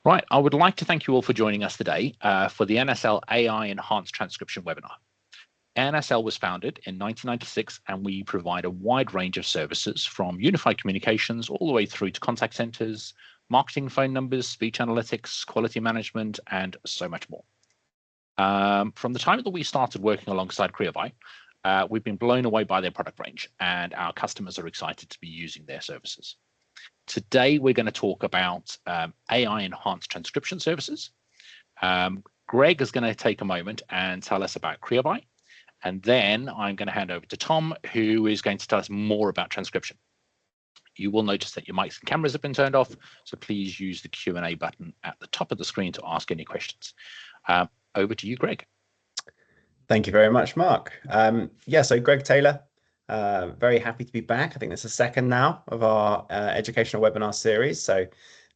Right, I would like to thank you all for joining us today for the NSL AI Enhanced Transcription webinar. NSL was founded in 1996, and we provide a wide range of services from unified communications all the way through to contact centers, marketing phone numbers, speech analytics, quality management, and so much more. From the time that we started working alongside Creovai, we've been blown away by their product range, and our customers are excited to be using their services. Today, we're going to talk about AI enhanced transcription services. Greg is going to take a moment and tell us about Creovai. And then I'm going to hand over to Tom, who is going to tell us more about transcription. You will notice that your mics and cameras have been turned off, so please use the Q&A button at the top of the screen to ask any questions. Over to you, Greg. Thank you very much, Mark. So Greg Taylor, very happy to be back. I think this is the second now of our educational webinar series, so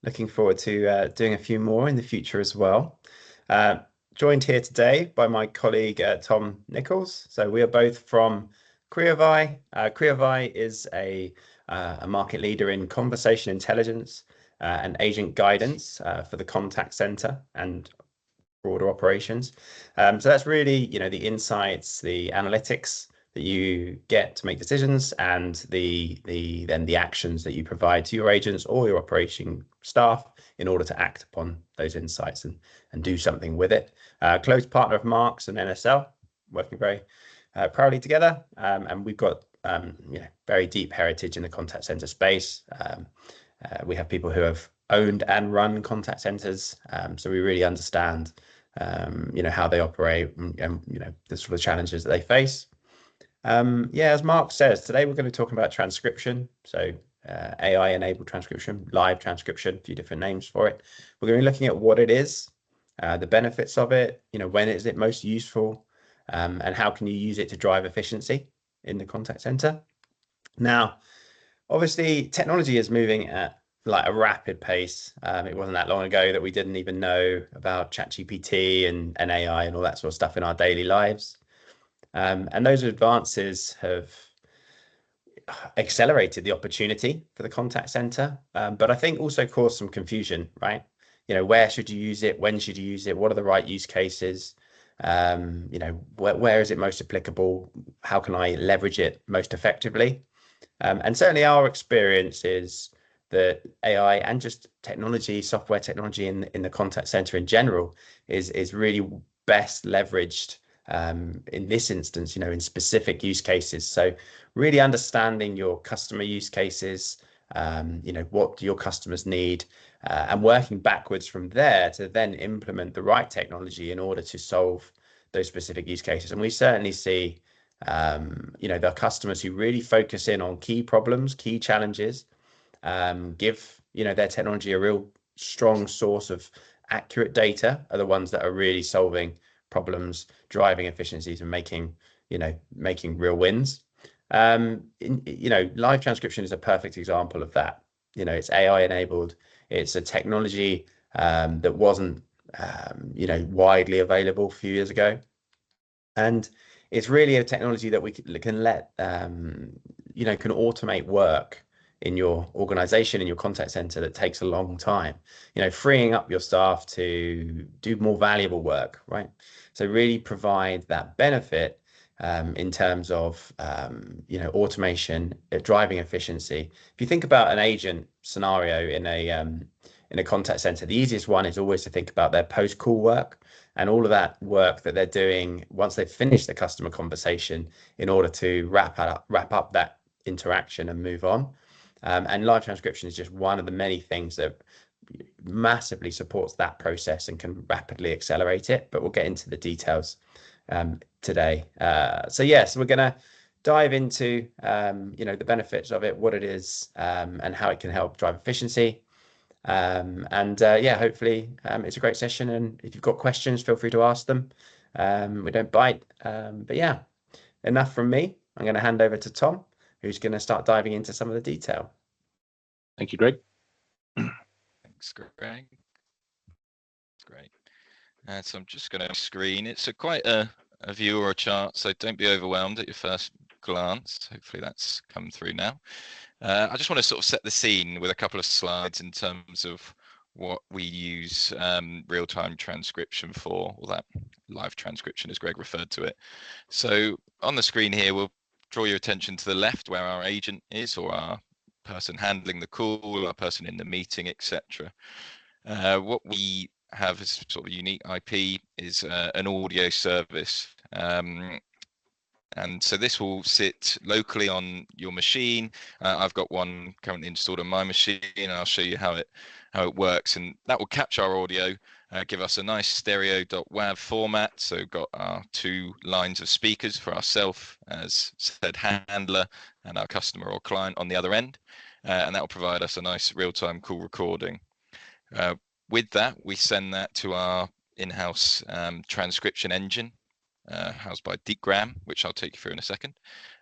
looking forward to doing a few more in the future as well. Joined here today by my colleague Tom Nichols. So we are both from Creovai. Creovai is a market leader in conversation intelligence and agent guidance for the contact center and broader operations. So that's really, the insights, the analytics that you get to make decisions, and then the actions that you provide to your agents or your operating staff in order to act upon those insights and do something with it. Close partner of Mark's and NSL, working very proudly together, and we've got very deep heritage in the contact center space. We have people who have owned and run contact centers, so we really understand how they operate and the sort of challenges that they face. As Mark says, today we're going to be talking about transcription, so AI enabled transcription, live transcription, a few different names for it. We're going to be looking at what it is, the benefits of it, when is it most useful, and how can you use it to drive efficiency in the contact center. Now, obviously, technology is moving at like a rapid pace. It wasn't that long ago that we didn't even know about ChatGPT and AI and all that sort of stuff in our daily lives. And those advances have accelerated the opportunity for the contact center, but I think also caused some confusion, right? Where should you use it? When should you use it? What are the right use cases? Where is it most applicable? How can I leverage it most effectively? And certainly our experience is that AI and just technology, software technology in the contact center in general is really best leveraged in this instance, in specific use cases. So really understanding your customer use cases, what your customers need, and working backwards from there to then implement the right technology in order to solve those specific use cases. And we certainly see, the customers who really focus in on key problems, key challenges, give, their technology a real strong source of accurate data are the ones that are really solving problems, driving efficiencies, and making real wins. Live transcription is a perfect example of that. It's AI enabled. It's a technology that wasn't widely available a few years ago, and it's really a technology that we can let can automate work in your organization, in your contact center, that takes a long time, freeing up your staff to do more valuable work, right? So really provide that benefit in terms of automation, driving efficiency. If you think about an agent scenario in a contact center, the easiest one is always to think about their post-call work and all of that work that they're doing once they've finished the customer conversation in order to wrap up that interaction and move on. And live transcription is just one of the many things that massively supports that process and can rapidly accelerate it, but we'll get into the details today. So we're going to dive into the benefits of it, what it is, and how it can help drive efficiency. Hopefully it's a great session, and if you've got questions, feel free to ask them. We don't bite, but enough from me. I'm going to hand over to Tom, who's going to start diving into some of the detail. Thank you, Greg. Thanks, Greg. That's great. So I'm just going to screen. It's quite a view or a chart, so don't be overwhelmed at your first glance. Hopefully that's come through now. I just want to sort of set the scene with a couple of slides in terms of what we use real-time transcription for, or that live transcription as Greg referred to it. So on the screen here, we'll draw your attention to the left where our agent is, or our person handling the call, our person in the meeting, etc. What we have as sort of unique IP is an audio service. And so this will sit locally on your machine. I've got one currently installed on my machine, and I'll show you how it works. And that will capture our audio, give us a nice stereo.wav format. So we've got our 2 lines of speakers for ourselves as said handler and our customer or client on the other end. And that will provide us a nice real-time call recording. With that, we send that to our in-house transcription engine, housed by Deepgram, which I'll take you through in a second.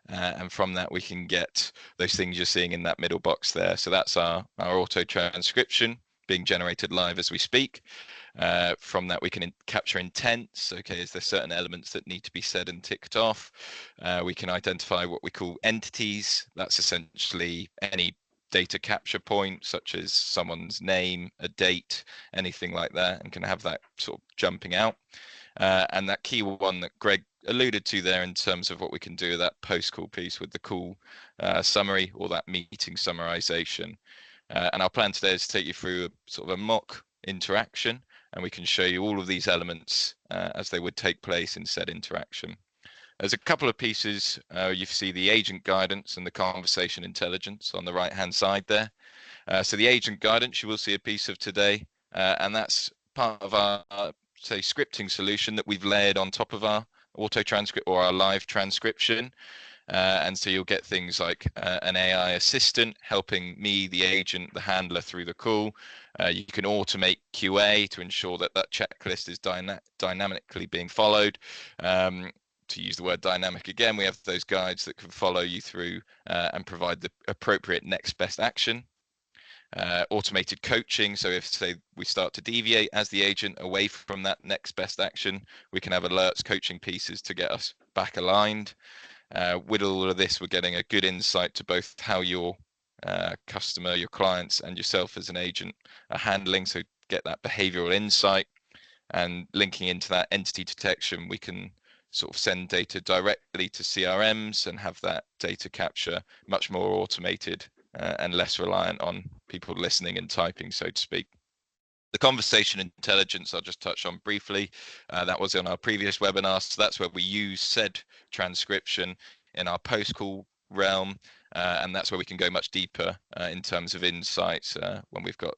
And from that, we can get those things you're seeing in that middle box there. So that's our auto transcription being generated live as we speak. From that, we can capture intents. Okay, is there certain elements that need to be said and ticked off? We can identify what we call entities. That's essentially any data capture point, such as someone's name, a date, anything like that, and can have that sort of jumping out. And that key one that Greg alluded to there in terms of what we can do with that post-call piece with the call summary, or that meeting summarization. And our plan today is to take you through sort of a mock interaction, and we can show you all of these elements as they would take place in said interaction. There's a couple of pieces. You see the agent guidance and the conversation intelligence on the right-hand side there. So the agent guidance, you will see a piece of today, and that's part of our say scripting solution that we've layered on top of our auto transcript or our live transcription. And so you'll get things like an AI assistant helping me, the agent, the handler through the call. You can automate QA to ensure that that checklist is dynamically being followed. To use the word dynamic again, we have those guides that can follow you through and provide the appropriate next best action. Automated coaching, so if say we start to deviate as the agent away from that next best action, we can have alerts, coaching pieces to get us back aligned. With all of this, we're getting a good insight to both how your customer, your clients, and yourself as an agent are handling, so get that behavioral insight. And linking into that entity detection, we can sort of send data directly to CRMs and have that data capture much more automated and less reliant on people listening and typing, so to speak. The conversation intelligence I'll just touch on briefly. That was on our previous webinar. So that's where we use said transcription in our post-call realm. And that's where we can go much deeper in terms of insights when we've got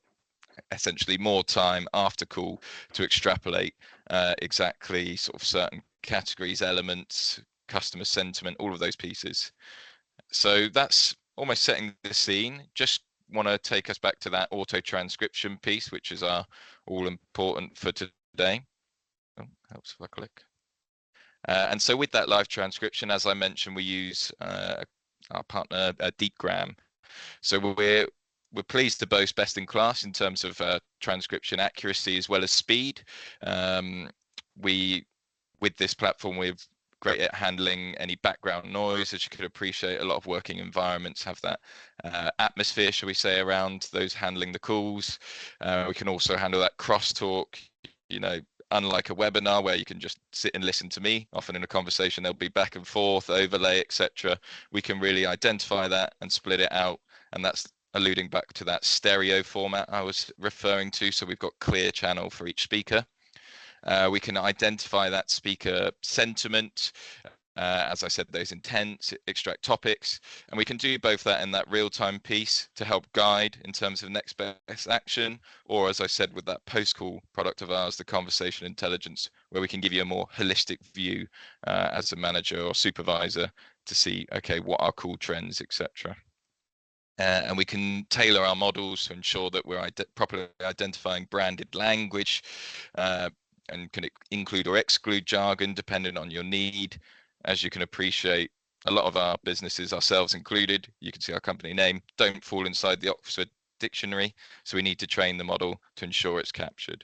essentially more time after call to extrapolate exactly sort of certain categories, elements, customer sentiment, all of those pieces. So that's almost setting the scene. Just want to take us back to that auto transcription piece, which is our all important for today. Oh, helps if I click. And so with that live transcription, as I mentioned, we use our partner Deepgram. So we're pleased to boast best in class in terms of transcription accuracy as well as speed. With this platform, we're great at handling any background noise. As you could appreciate, a lot of working environments have that atmosphere, shall we say, around those handling the calls. We can also handle that crosstalk, you know, unlike a webinar where you can just sit and listen to me. Often in a conversation, there'll be back and forth, overlay, etc. We can really identify that and split it out. And that's alluding back to that stereo format I was referring to. So we've got clear channel for each speaker. We can identify that speaker sentiment, as I said, those intents, extract topics, and we can do both that in that real-time piece to help guide in terms of next best action, or as I said, with that post-call product of ours, the conversation intelligence, where we can give you a more holistic view as a manager or supervisor to see, okay, what are call trends, etc. And we can tailor our models to ensure that we're properly identifying branded language, and can include or exclude jargon depending on your need. As you can appreciate, a lot of our businesses, ourselves included, you can see our company name, don't fall inside the Oxford Dictionary. So we need to train the model to ensure it's captured.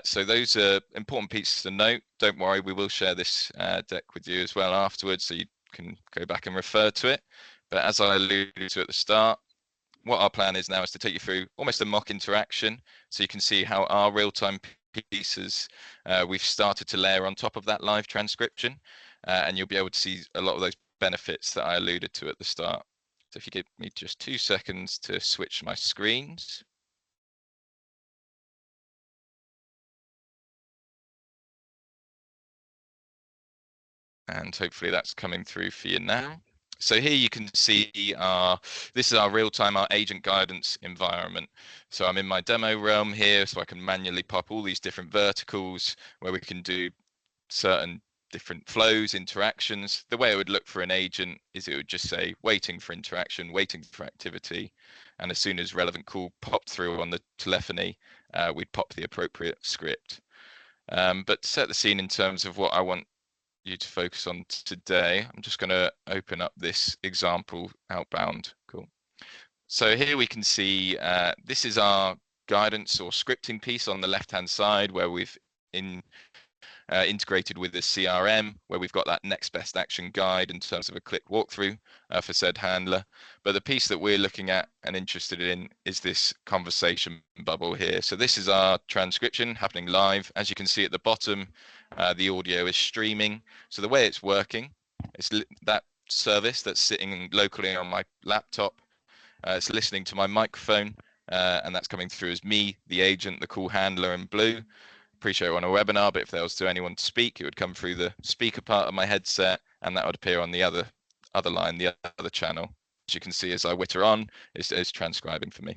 So those are important pieces to note. Don't worry, we will share this deck with you as well afterwards, so you can go back and refer to it. But as I alluded to at the start, what our plan is now is to take you through almost a mock interaction, so you can see how our real-time pieces we've started to layer on top of that live transcription, and you'll be able to see a lot of those benefits that I alluded to at the start. So if you give me just 2 seconds to switch my screens. And hopefully that's coming through for you now. So here you can see this is our real-time, our agent guidance environment. So I'm in my demo realm here, so I can manually pop all these different verticals where we can do certain different flows, interactions. The way it would look for an agent is it would just say waiting for interaction, waiting for activity, and as soon as relevant call popped through on the telephony, we'd pop the appropriate script. But to set the scene in terms of what I want you to focus on today, I'm just going to open up this example outbound. Cool. So here we can see this is our guidance or scripting piece on the left hand side, where we've integrated with the CRM, where we've got that next best action guide in terms of a click walkthrough for said handler. But the piece that we're looking at and interested in is this conversation bubble here. So this is our transcription happening live. As you can see at the bottom, the audio is streaming. So the way it's working is that service that's sitting locally on my laptop. It's listening to my microphone, and that's coming through as me, the agent, the call handler in blue. Appreciate we're on a webinar, but if there was to anyone to speak, it would come through the speaker part of my headset, and that would appear on the other line, the other channel. As you can see, as I witter on, it's transcribing for me.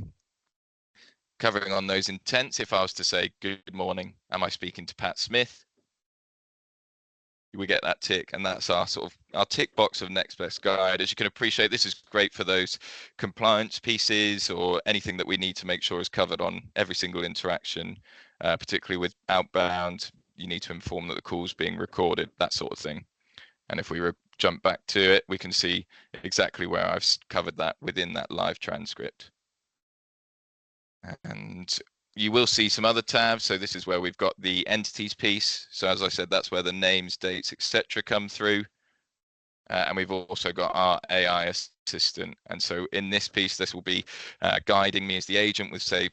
Covering on those intents, if I was to say, good morning, am I speaking to Pat Smith? We get that tick, and that's our tick box of next best guide. As you can appreciate, this is great for those compliance pieces or anything that we need to make sure is covered on every single interaction, particularly with outbound. You need to inform that the call is being recorded, that sort of thing. And if we jump back to it, we can see exactly where I've covered that within that live transcript. And you will see some other tabs. So this is where we've got the entities piece. So as I said, that's where the names, dates, etc. come through. And we've also got our AI assistant. And so in this piece, this will be guiding me as the agent with, say,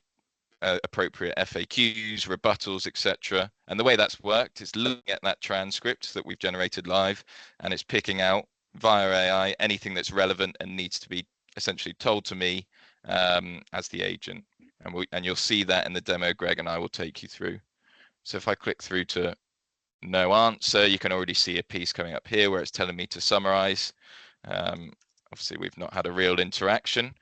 appropriate FAQs, rebuttals, etc. And the way that's worked is looking at that transcript that we've generated live, and it's picking out via AI anything that's relevant and needs to be essentially told to me as the agent. And you'll see that in the demo Greg and I will take you through. So if I click through to no answer, you can already see a piece coming up here where it's telling me to summarize. Obviously, we've not had a real interaction.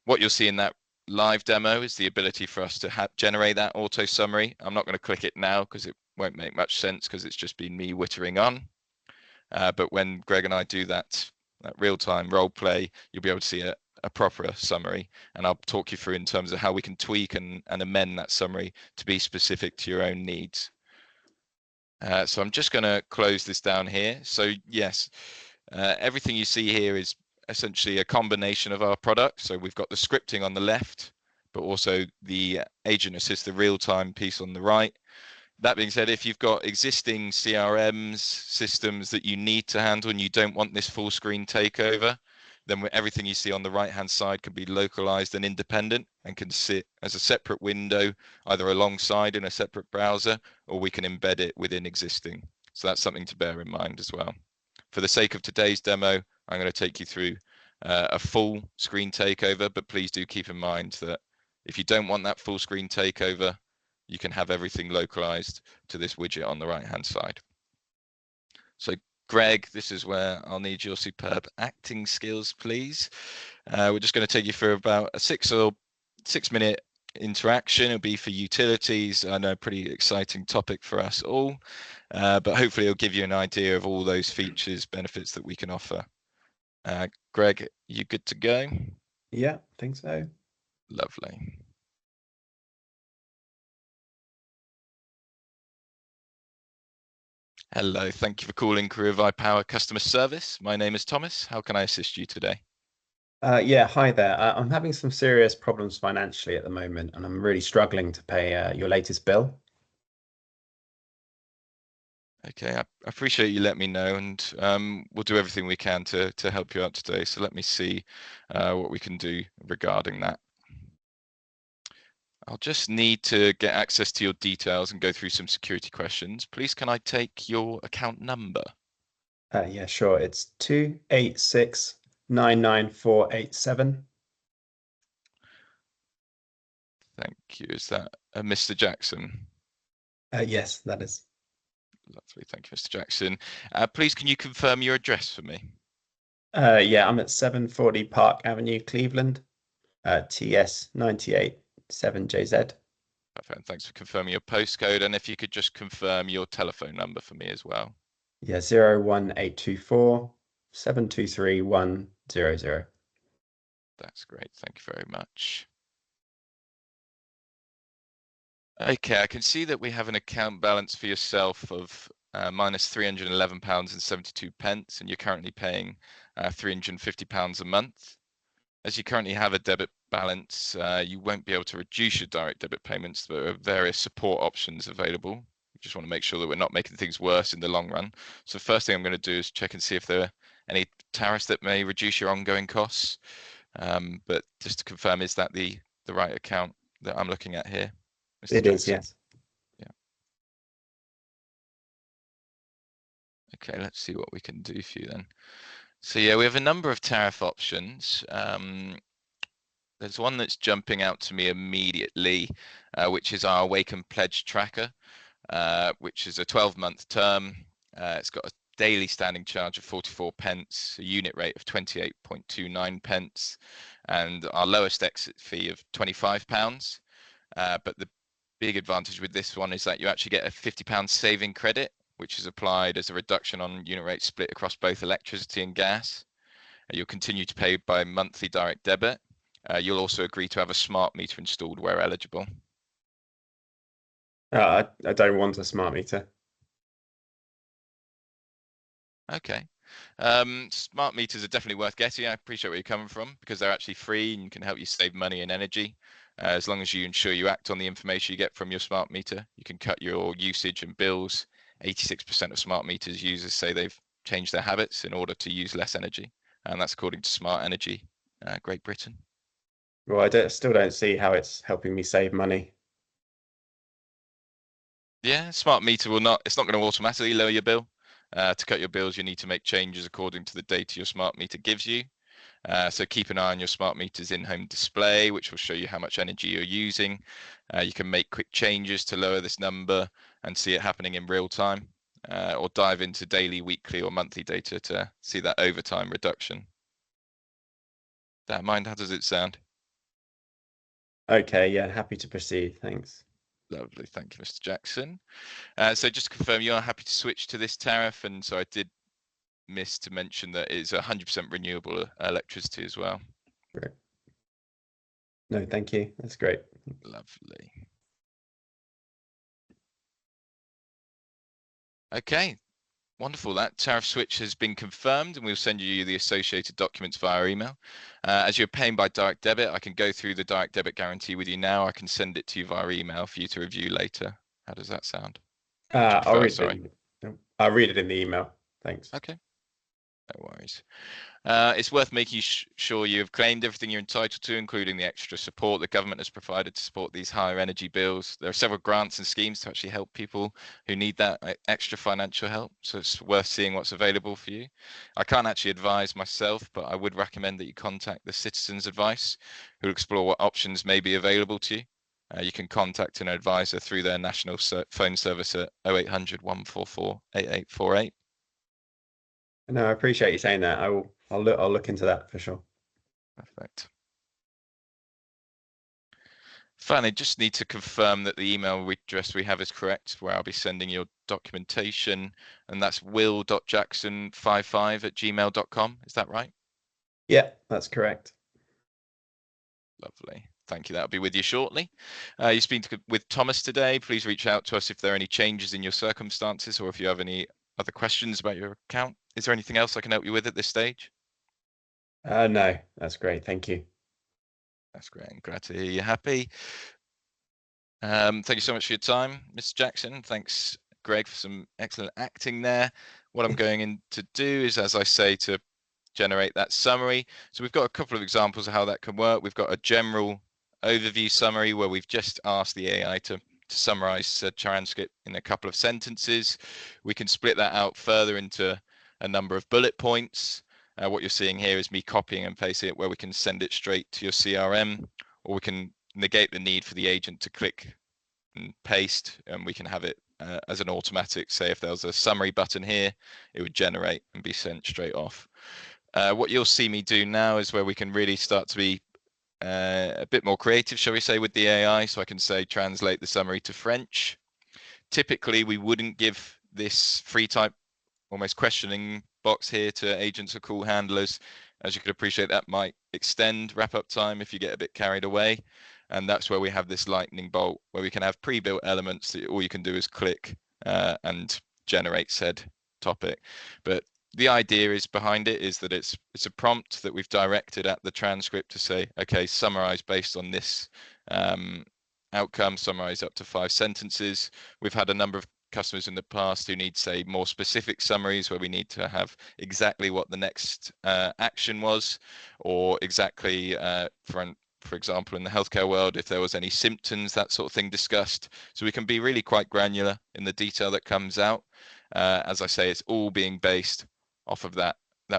What you'll see in that live demo is the ability for us to generate that auto summary. I'm not going to click it now because it won't make much sense because it's just been me wittering on. But when Greg and I do that real-time role play, you'll be able to see a proper summary, and I'll talk you through in terms of how we can tweak and amend that summary to be specific to your own needs. So I'm just going to close this down here. So yes, everything you see here is essentially a combination of our products. So we've got the scripting on the left, but also the agent assist, the real-time piece on the right. That being said, if you've got existing CRMs, systems that you need to handle and you don't want this full screen takeover, then everything you see on the right-hand side can be localized and independent and can sit as a separate window, either alongside in a separate browser, or we can embed it within existing. So that's something to bear in mind as well. For the sake of today's demo, I'm going to take you through a full screen takeover, but please do keep in mind that if you don't want that full screen takeover, you can have everything localized to this widget on the right-hand side. So Greg, this is where I'll need your superb acting skills, please. We're just going to take you through about a 6-minute interaction. It'll be for utilities. I know, pretty exciting topic for us all, but hopefully it'll give you an idea of all those features, benefits that we can offer. Greg, you good to go? Yeah, I think so. Lovely. Hello, thank you for calling Creovai Power Customer Service. My name is Thomas. How can I assist you today? Yeah, hi there. I'm having some serious problems financially at the moment, and I'm really struggling to pay your latest bill. Okay, I appreciate you letting me know, and we'll do everything we can to help you out today. So let me see what we can do regarding that. I'll just need to get access to your details and go through some security questions. Please, can I take your account number? Yeah, sure. It's 286-99487. Thank you. Is that Mr. Jackson? Yes, that is. Lovely. Thank you, Mr. Jackson. Please, can you confirm your address for me? Yeah, I'm at 740 Park Avenue, Cleveland, TS 987JZ. Perfect. Thanks for confirming your postcode. And if you could just confirm your telephone number for me as well. Yeah, 01824 723 100. That's great. Thank you very much. Okay, I can see that we have an account balance for yourself of minus £311.72, and you're currently paying £350 a month. As you currently have a debit balance, you won't be able to reduce your direct debit payments. There are various support options available. We just want to make sure that we're not making things worse in the long run. So the first thing I'm going to do is check and see if there are any tariffs that may reduce your ongoing costs. But just to confirm, is that the right account that I'm looking at here, Mr. It is, Jackson? yes. Yeah. Okay, let's see what we can do for you then. So yeah, we have a number of tariff options. There's one that's jumping out to me immediately, which is our Awaken Pledge Tracker, which is a 12-month term. It's got a daily standing charge of 44 pence, a unit rate of 28.29 pence, and our lowest exit fee of £25. But the big advantage with this one is that you actually get a £50 saving credit, which is applied as a reduction on unit rate split across both electricity and gas. You'll continue to pay by monthly direct debit. You'll also agree to have a smart meter installed where eligible. I don't want a smart meter. Okay. Smart meters are definitely worth getting. I appreciate where you're coming from because they're actually free and can help you save money and energy. As long as you ensure you act on the information you get from your smart meter, you can cut your usage and bills. 86% of smart meters users say they've changed their habits in order to use less energy. And that's according to Smart Energy, Great Britain. Well, still don't see how it's helping me save money. Yeah, smart meter will not, it's not going to automatically lower your bill. To cut your bills, you need to make changes according to the data your smart meter gives you. So keep an eye on your smart meter's in-home display, which will show you how much energy you're using. You can make quick changes to lower this number and see it happening in real time, or dive into daily, weekly, or monthly data to see that overtime reduction. That in mind, how does it sound? Okay, yeah, happy to proceed. Thanks. Lovely, thank you, Mr. Jackson. So just to confirm, you are happy to switch to this tariff, and so I did miss to mention that it's 100% renewable electricity as well. Great. No, thank you. That's great. Lovely. Okay, wonderful. That tariff switch has been confirmed, and we'll send you the associated documents via email. As you're paying by direct debit, I can go through the direct debit guarantee with you now. I can send it to you via email for you to review later. How does that sound? I'll read it in the email. Thanks. Okay, no worries. It's worth making sure you have claimed everything you're entitled to, including the extra support the government has provided to support these higher energy bills. There are several grants and schemes to actually help people who need that extra financial help, so it's worth seeing what's available for you. I can't actually advise myself, but I would recommend that you contact the Citizens Advice, who will explore what options may be available to you. You can contact an advisor through their national phone service at 0800 144 8848. No, I appreciate you saying that. I'll look into that for sure. Perfect. Finally, just need to confirm that the email address we have is correct, where I'll be sending your documentation, and that's will.jackson55@gmail.com. Is that right? Yeah, that's correct. Lovely. Thank you. That'll be with you shortly. You've been with Thomas today. Please reach out to us if there are any changes in your circumstances or if you have any other questions about your account. Is there anything else I can help you with at this stage? No, that's great. Thank you. That's great. I'm glad to hear you're happy. Thank you so much for your time, Mr. Jackson. Thanks Greg for some excellent acting there. What I'm going in to do is, as I say, to generate that summary. So we've got a couple of examples of how that can work. We've got a general overview summary where we've just asked the AI to summarize a transcript in a couple of sentences. We can split that out further into a number of bullet points. What you're seeing here is me copying and pasting it where we can send it straight to your CRM, or we can negate the need for the agent to click and paste, and we can have it as an automatic. Say if there was a summary button here, it would generate and be sent straight off. What you'll see me do now is where we can really start to be a bit more creative, shall we say, with the AI. So I can say translate the summary to French. Typically, we wouldn't give this free type, almost questioning box here to agents or call handlers. As you could appreciate, that might extend wrap-up time if you get a bit carried away. And that's where we have this lightning bolt, where we can have pre-built elements that all you can do is click and generate said topic. But the idea is behind it is that it's a prompt that we've directed at the transcript to say, okay, summarize based on this outcome, summarize up to 5 sentences. We've had a number of customers in the past who need, say, more specific summaries where we need to have exactly what the next action was, or exactly, for example, in the healthcare world, if there was any symptoms, that sort of thing discussed. So we can be really quite granular in the detail that comes out. As I say, it's all being based off of that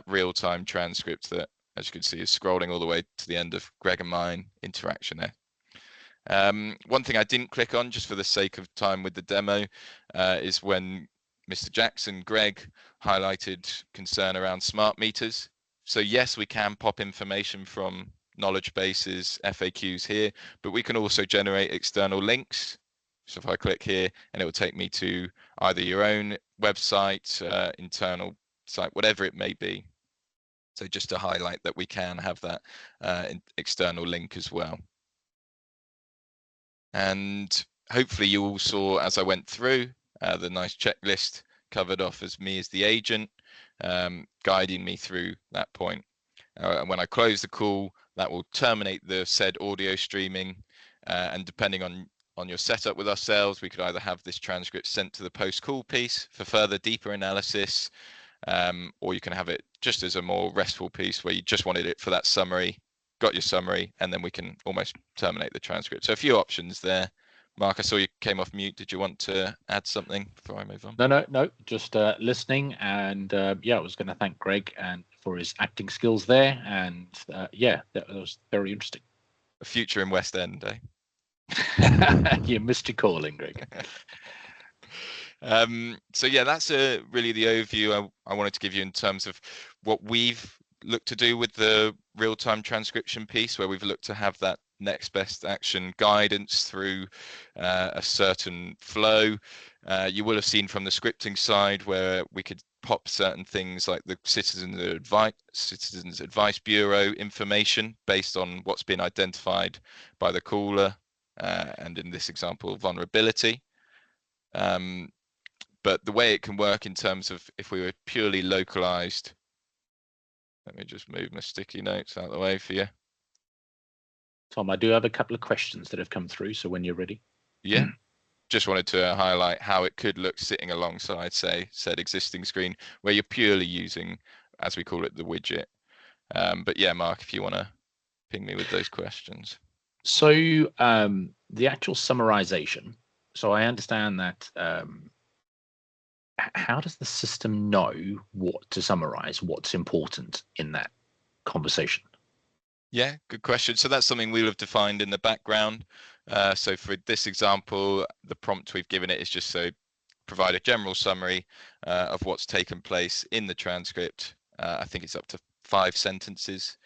real-time transcript that, as you can see, is scrolling all the way to the end of Greg and mine interaction there. One thing I didn't click on, just for the sake of time with the demo, is when Mr. Jackson, Greg, highlighted concern around smart meters. So yes, we can pop information from knowledge bases, FAQs here, but we can also generate external links. So if I click here, and it will take me to either your own website, internal site, whatever it may be. So just to highlight that we can have that external link as well. And hopefully you all saw, as I went through, the nice checklist covered off as me as the agent, guiding me through that point. And when I close the call, that will terminate the said audio streaming. And depending on your setup with ourselves, we could either have this transcript sent to the post-call piece for further deeper analysis, or you can have it just as a more restful piece where you just wanted it for that summary, got your summary, and then we can almost terminate the transcript. So a few options there. Mark, I saw you came off mute. Did you want to add something before I move on? No, just listening. And yeah, I was going to thank Greg and for his acting skills there. And yeah, that was very interesting. A future in West End, eh? You missed your calling, Greg. So yeah, that's really the overview I wanted to give you in terms of what we've looked to do with the real-time transcription piece, where we've looked to have that next best action guidance through a certain flow. You will have seen from the scripting side where we could pop certain things like the Citizens Advice Bureau information based on what's been identified by the caller, and in this example, vulnerability. But the way it can work in terms of if we were purely localized, let me just move my sticky notes out of the way for you. Tom, I do have a couple of questions that have come through, so when you're ready. Yeah, just wanted to highlight how it could look sitting alongside, say, said existing screen, where you're purely using, as we call it, the widget. But yeah, Mark, if you want to ping me with those questions. So the actual summarization, so I understand that how does the system know what to summarize, what's important in that conversation? Yeah, good question. So that's something we'll have defined in the background. So for this example, the prompt we've given it is just so provide a general summary of what's taken place in the transcript. I think it's up to 5 sentences.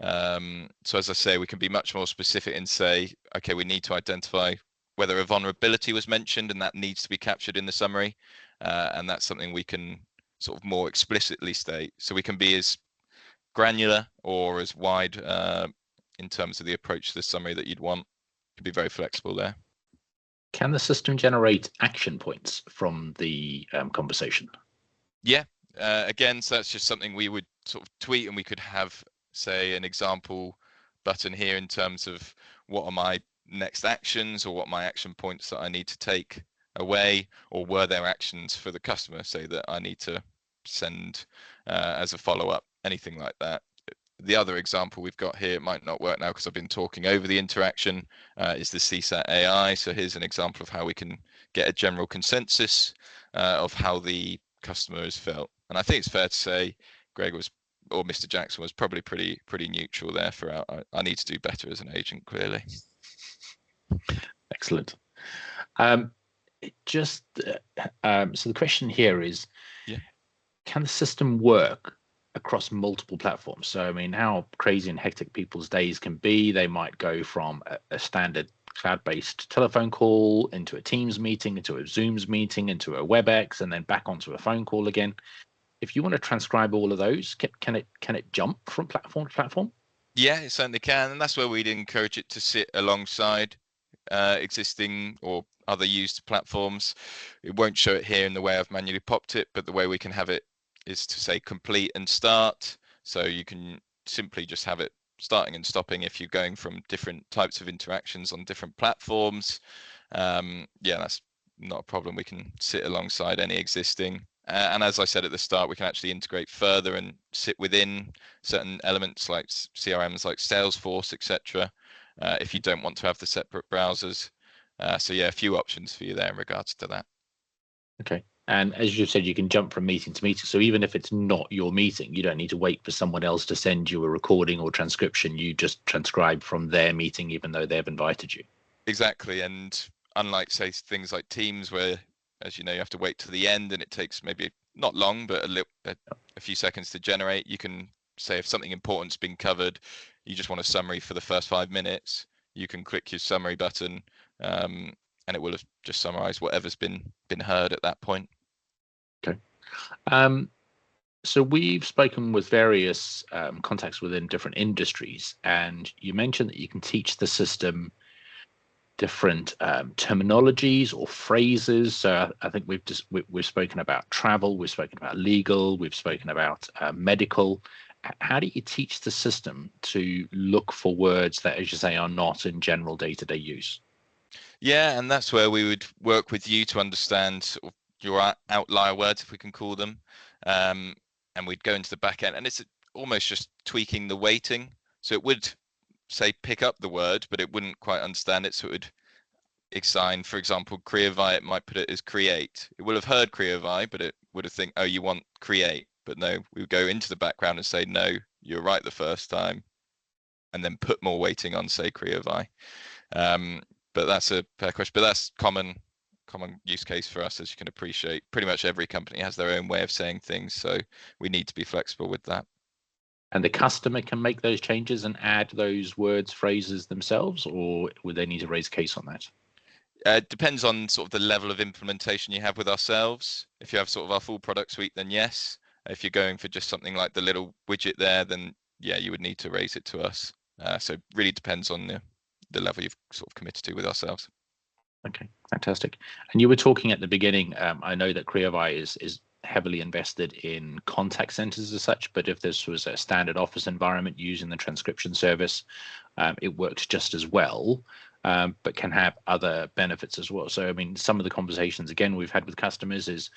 So as I say, we can be much more specific and say, okay, we need to identify whether a vulnerability was mentioned and that needs to be captured in the summary. And that's something we can sort of more explicitly state. So we can be as granular or as wide in terms of the approach to the summary that you'd want. Could be very flexible there. Can the system generate action points from the conversation? Yeah, again, so that's just something we would sort of tweet, and we could have, say, an example button here in terms of what are my next actions or what are my action points that I need to take away, or were there actions for the customer, say that I need to send as a follow-up, anything like that. The other example we've got here, it might not work now because I've been talking over the interaction, is the CSAT AI. So here's an example of how we can get a general consensus of how the customer has felt. And I think it's fair to say Greg was, or Mr. Jackson was probably pretty neutral there throughout. I need to do better as an agent, clearly. Excellent. So the question here is, yeah, can the system work across multiple platforms? So, I mean, how crazy and hectic people's days can be. They might go from a standard cloud-based telephone call into a Teams meeting, into a Zooms meeting, into a WebEx, and then back onto a phone call again. If you want to transcribe all of those, can it jump from platform to platform? Yeah, it certainly can, and that's where we'd encourage it to sit alongside existing or other used platforms. It won't show it here in the way I've manually popped it, but the way we can have it is to say complete and start. So you can simply just have it starting and stopping if you're going from different types of interactions on different platforms. Yeah, that's not a problem. We can sit alongside any existing. And as I said at the start, we can actually integrate further and sit within certain elements like CRMs like Salesforce, etc. If you don't want to have the separate browsers. So yeah, a few options for you there in regards to that. Okay. And as you said, you can jump from meeting to meeting. So even if it's not your meeting, you don't need to wait for someone else to send you a recording or transcription. You just transcribe from their meeting, even though they've invited you. Exactly. And unlike, say, things like Teams, where, as you know, you have to wait to the end and it takes maybe not long, but a few seconds to generate, you can say if something important's been covered, you just want a summary for the first 5 minutes, you can click your summary button, and it will have just summarized whatever's been heard at that point. Okay. So we've spoken with various contacts within different industries, and you mentioned that you can teach the system different terminologies or phrases. So I think we've spoken about travel, we've spoken about legal, we've spoken about medical. How do you teach the system to look for words that, as you say, are not in general day-to-day use? Yeah, and that's where we would work with you to understand sort of your outlier words, if we can call them, and we'd go into the back end, and it's almost just tweaking the weighting. So it would say pick up the word, but it wouldn't quite understand it. So it would assign, for example, Creovai, it might put it as create. It will have heard Creovai, but it would have think, oh, you want create. But no, we would go into the background and say, no, you're right the first time, and then put more weighting on, say, Creovai. But that's a fair question. But that's common use case for us, as you can appreciate. Pretty much every company has their own way of saying things, so we need to be flexible with that. And the customer can make those changes and add those words, phrases themselves, or would they need to raise a case on that? It depends on sort of the level of implementation you have with ourselves. If you have sort of our full product suite, then yes. If you're going for just something like the little widget there, then yeah, you would need to raise it to us. So it really depends on the level you've sort of committed to with ourselves. Okay, fantastic. And you were talking at the beginning, I know that Creovai is heavily invested in contact centers as such, but if this was a standard office environment using the transcription service, it works just as well, but can have other benefits as well. So, I mean, some of the conversations, again, we've had with customers is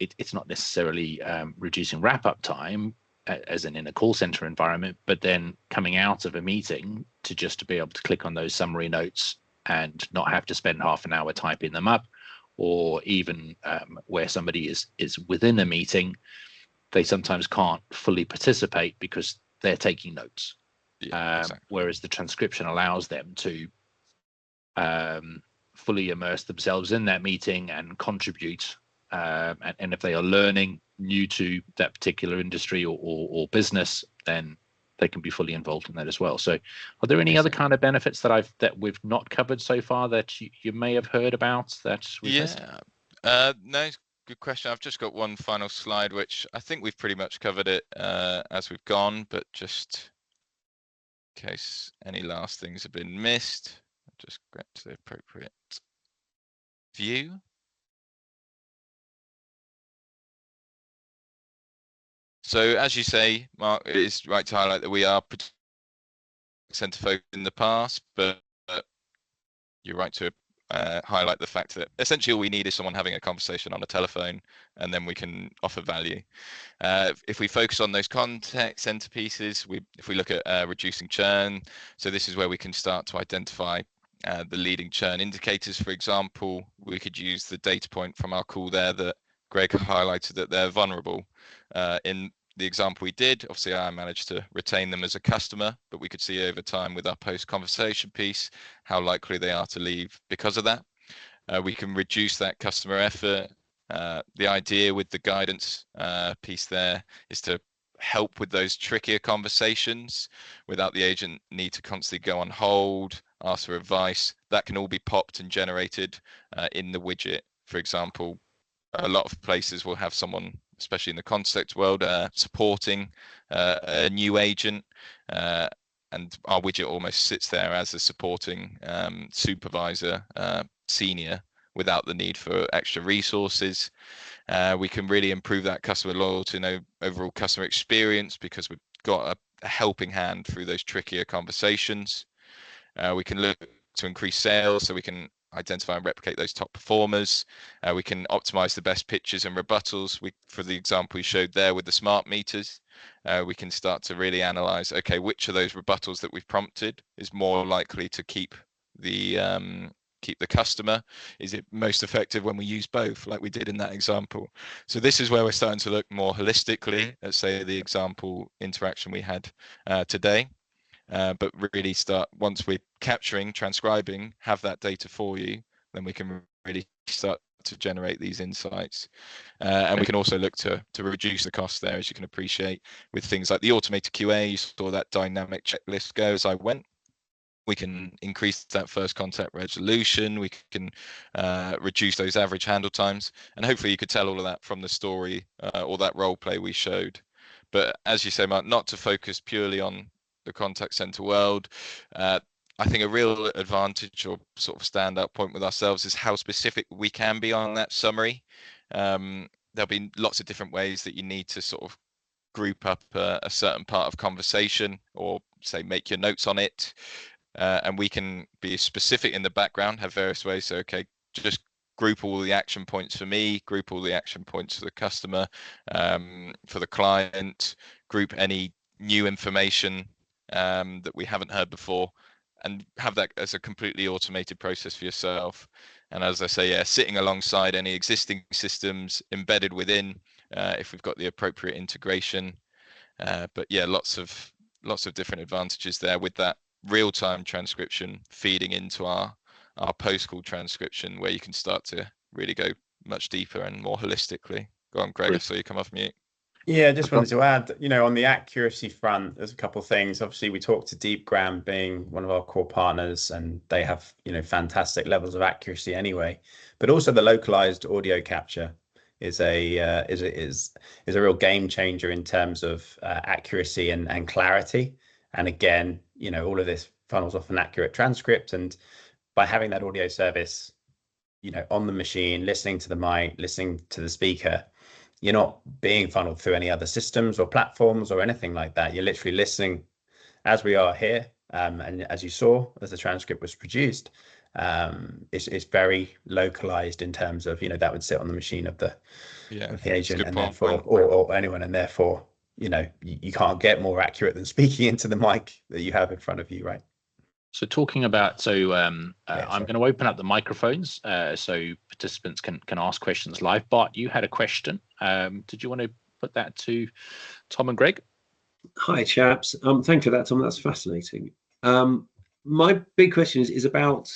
it's not necessarily reducing wrap-up time, as in a call center environment, but then coming out of a meeting to just to be able to click on those summary notes and not have to spend half an hour typing them up, or even where somebody is within a meeting, they sometimes can't fully participate because they're taking notes. Yeah, exactly. Whereas the transcription allows them to fully immerse themselves in that meeting and contribute. And if they are learning new to that particular industry or business, then they can be fully involved in that as well. So are there any other kind of benefits that we've not covered so far that you may have heard about that we've missed? No, good question. I've just got one final slide, which I think we've pretty much covered it as we've gone, but just in case any last things have been missed, I'll just get to the appropriate view. So as you say, Mark, it is right to highlight that we are center focused in the past, but you're right to highlight the fact that essentially all we need is someone having a conversation on a telephone, and then we can offer value. If we focus on those contact center pieces, if we look at reducing churn, so this is where we can start to identify the leading churn indicators. For example, we could use the data point from our call there that Greg highlighted that they're vulnerable. In the example we did, obviously I managed to retain them as a customer, but we could see over time with our post-conversation piece how likely they are to leave because of that. We can reduce that customer effort. The idea with the guidance piece there is to help with those trickier conversations without the agent need to constantly go on hold, ask for advice. That can all be popped and generated in the widget. For example, a lot of places will have someone, especially in the contact world, supporting a new agent, and our widget almost sits there as a supporting supervisor, senior, without the need for extra resources. We can really improve that customer loyalty and overall customer experience because we've got a helping hand through those trickier conversations. We can look to increase sales, so we can identify and replicate those top performers. We can optimize the best pitches and rebuttals. For the example we showed there with the smart meters, we can start to really analyze, okay, which of those rebuttals that we've prompted is more likely to keep the customer? Is it most effective when we use both, like we did in that example? So this is where we're starting to look more holistically at, say, the example interaction we had today. But really start, once we're capturing, transcribing, have that data for you, then we can really start to generate these insights. And we can also look to reduce the cost there, as you can appreciate, with things like the automated QA. You saw that dynamic checklist go as I went. We can increase that first contact resolution. We can reduce those average handle times. And hopefully you could tell all of that from the story or that role play we showed. But as you say, Mark, not to focus purely on the contact center world. I think a real advantage or sort of standout point with ourselves is how specific we can be on that summary. There'll be lots of different ways that you need to sort of group up a certain part of conversation, or say make your notes on it. And we can be specific in the background, have various ways. So, okay, just group all the action points for me, group all the action points for the customer, for the client, group any new information that we haven't heard before, and have that as a completely automated process for yourself. And as I say, yeah, sitting alongside any existing systems embedded within, if we've got the appropriate integration. But yeah, lots of different advantages there with that real-time transcription feeding into our post-call transcription, where you can start to really go much deeper and more holistically. Go on, Greg, so you come off mute. Yeah, I just wanted to add, on the accuracy front, there's a couple of things. Obviously, we talked to DeepGram being one of our core partners, and they have, fantastic levels of accuracy anyway. But also the localized audio capture is a real game changer in terms of accuracy and clarity. And again, all of this funnels off an accurate transcript. And by having that audio service, on the machine, listening to the mic, listening to the speaker, you're not being funneled through any other systems or platforms or anything like that. You're literally listening as we are here. And as you saw, as the transcript was produced, it's very localized in terms of, that would sit on the machine of the agent, and therefore, or anyone, and therefore, you can't get more accurate than speaking into the mic that you have in front of you, right? So talking about, I'm going to open up the microphones so participants can ask questions live. Bart, you had a question. Did you want to put that to Tom and Greg? Hi, chaps. Thank you for that, Tom. That's fascinating. My big question is about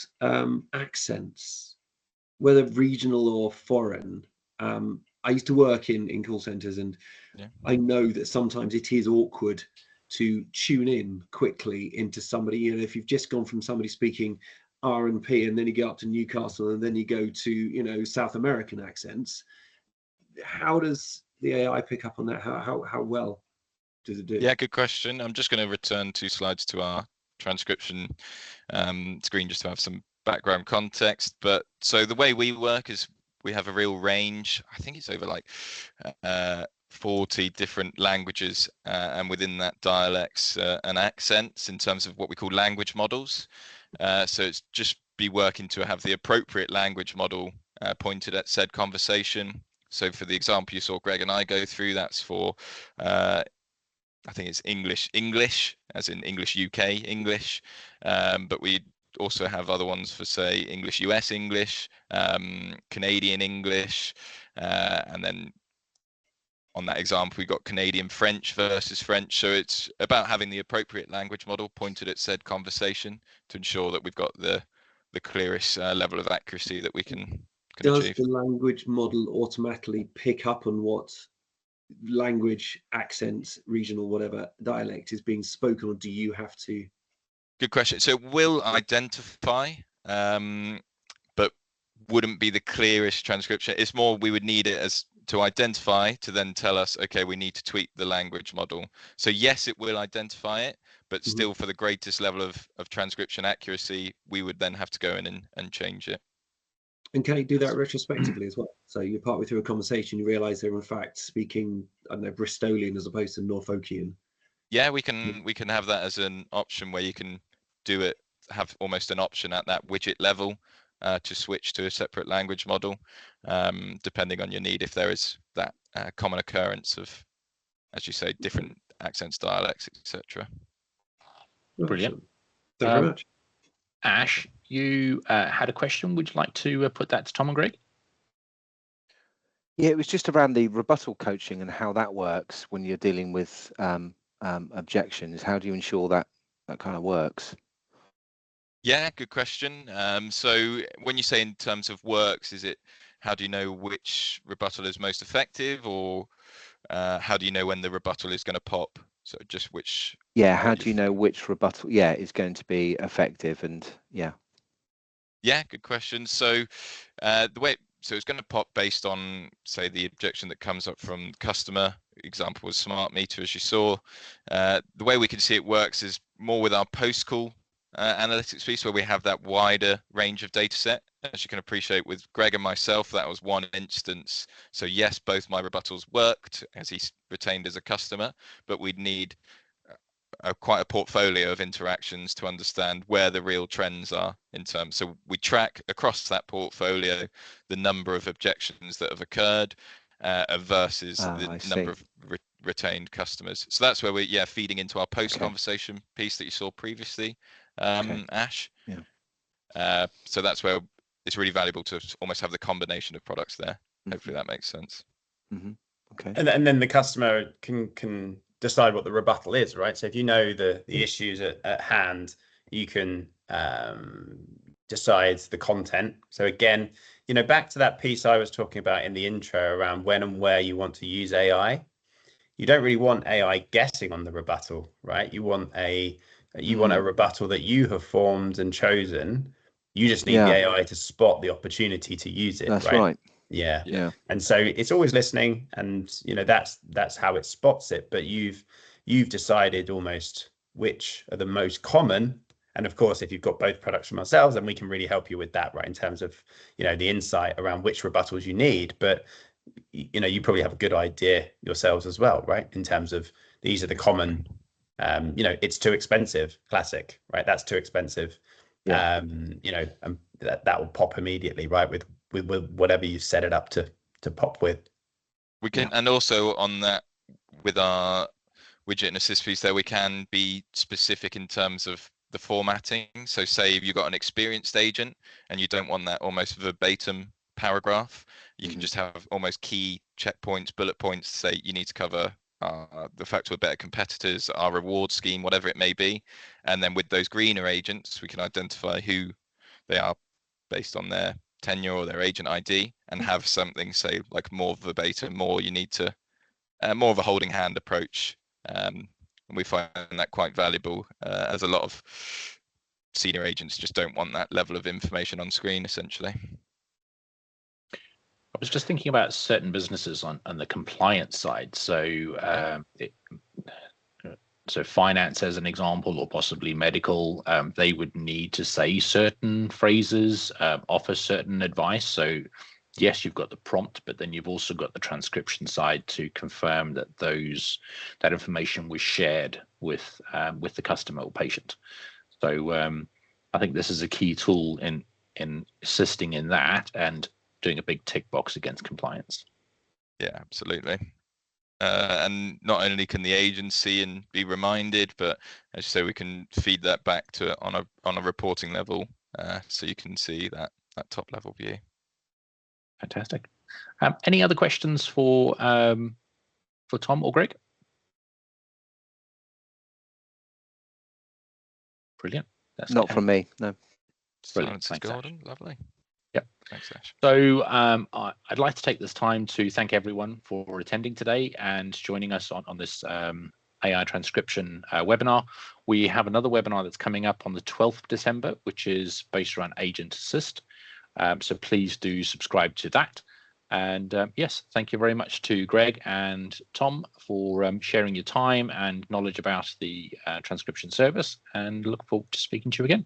accents, whether regional or foreign. I used to work in call centers, and I know that sometimes it is awkward to tune in quickly into somebody. If you've just gone from somebody speaking R&P, and then you go up to Newcastle, and then you go to South American accents, how does the AI pick up on that? How well does it do? Yeah, good question. I'm just going to return 2 slides to our transcription screen just to have some background context. But so the way we work is we have a real range. I think it's over like 40 different languages, and within that dialects and accents in terms of what we call language models. So it's just be working to have the appropriate language model pointed at said conversation. So for the example you saw Greg and I go through, that's for I think it's English, as in English UK English, but we also have other ones for, say, English US English, Canadian English, and then on that example we got Canadian French versus French. So it's about having the appropriate language model pointed at said conversation to ensure that we've got the clearest level of accuracy that we can Does achieve. the language model automatically pick up on what language, accent, regional, whatever dialect is being spoken, or do you have to? Good question. So it will identify, but wouldn't be the clearest transcription. It's more we would need it as to identify to then tell us, okay, we need to tweak the language model. So yes, it will identify it, but still for the greatest level of transcription accuracy, we would then have to go in and change it. And can you do that retrospectively as well? So you're partway through a conversation, you realise they're in fact speaking, I don't know, Bristolian as opposed to Norfolkian. Yeah, we can have that as an option where you can do it, have almost an option at that widget level to switch to a separate language model, depending on your need, if there is that common occurrence of, as you say, different accents, dialects, etc. Brilliant. Thank you very much. Ash, you had a question. Would you like to put that to Tom and Greg? Yeah, it was just around the rebuttal coaching and how that works when you're dealing with objections. How do you ensure that kind of works? Yeah, good question. So when you say in terms of works, is it how do you know which rebuttal is most effective, or how do you know when the rebuttal is going to pop? So just which. Yeah, how do you know which rebuttal is going to be effective? And yeah, good question. So so it's going to pop based on, say, the objection that comes up from the customer. Example was smart meter, as you saw. The way we can see it works is more with our post-call analytics piece, where we have that wider range of data set. As you can appreciate with Greg and myself, that was one instance. So yes, both my rebuttals worked as he's retained as a customer, but we'd need quite a portfolio of interactions to understand where the real trends are in terms. So we track across that portfolio the number of objections that have occurred versus the number of retained customers. So that's where we're feeding into our post conversation piece that you saw previously, Ash. Yeah. So that's where it's really valuable to almost have the combination of products there. Hopefully that makes sense. Okay. And then the customer can decide what the rebuttal is, right? So if you know the issues at hand, you can decide the content. So again, back to that piece I was talking about in the intro around when and where you want to use AI. You don't really want AI guessing on the rebuttal, right? You want a rebuttal that you have formed and chosen. You just need the AI to spot the opportunity to use it. That's right. Yeah. And so it's always listening, and that's how it spots it. But you've decided almost which are the most common. And of course, if you've got both products from ourselves, then we can really help you with that, right? In terms of the insight around which rebuttals you need. But you probably have a good idea yourselves as well, right? In terms of these are the common. It's too expensive. Classic, right? That's too expensive. And that will pop immediately, right? With whatever you set it up to pop with. We can, and also on that with our widget and assist piece there, we can be specific in terms of the formatting. So say if you've got an experienced agent and you don't want that almost verbatim paragraph, you can just have almost key checkpoints, bullet points, say you need to cover the fact we're better competitors, our reward scheme, whatever it may be. And then with those greener agents, we can identify who they are based on their tenure or their agent ID, and have something, say, like more verbatim, more you need to, more of a holding hand approach. And we find that quite valuable, as a lot of senior agents just don't want that level of information on screen, essentially. I was just thinking about certain businesses on the compliance side. So so finance as an example, or possibly medical, they would need to say certain phrases, offer certain advice. So yes, you've got the prompt, but then you've also got the transcription side to confirm that that information was shared with the customer or patient. So I think this is a key tool in assisting in that and doing a big tick box against compliance. Yeah, absolutely. And not only can the agency and be reminded, but as you say, we can feed that back to it on a reporting level, so you can see that top level view. Fantastic. Any other questions for Tom or Greg? Brilliant. That's Not from me, no. Brilliant. Silence is Thanks, Ash. golden. Lovely. Yep. Thanks, Ash. So I'd like to take this time to thank everyone for attending today and joining us on this AI transcription webinar. We have another webinar that's coming up on the 12th of December, which is based around Agent Assist. So please do subscribe to that. And yes, thank you very much to Greg and Tom for sharing your time and knowledge about the transcription service, and look forward to speaking to you again.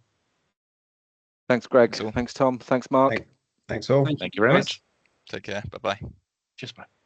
Thanks, Greg. Thanks all. Thanks, Tom. Thanks, Mark. Thanks all. Thank you very much. Take care. Bye-bye. Cheers, bye.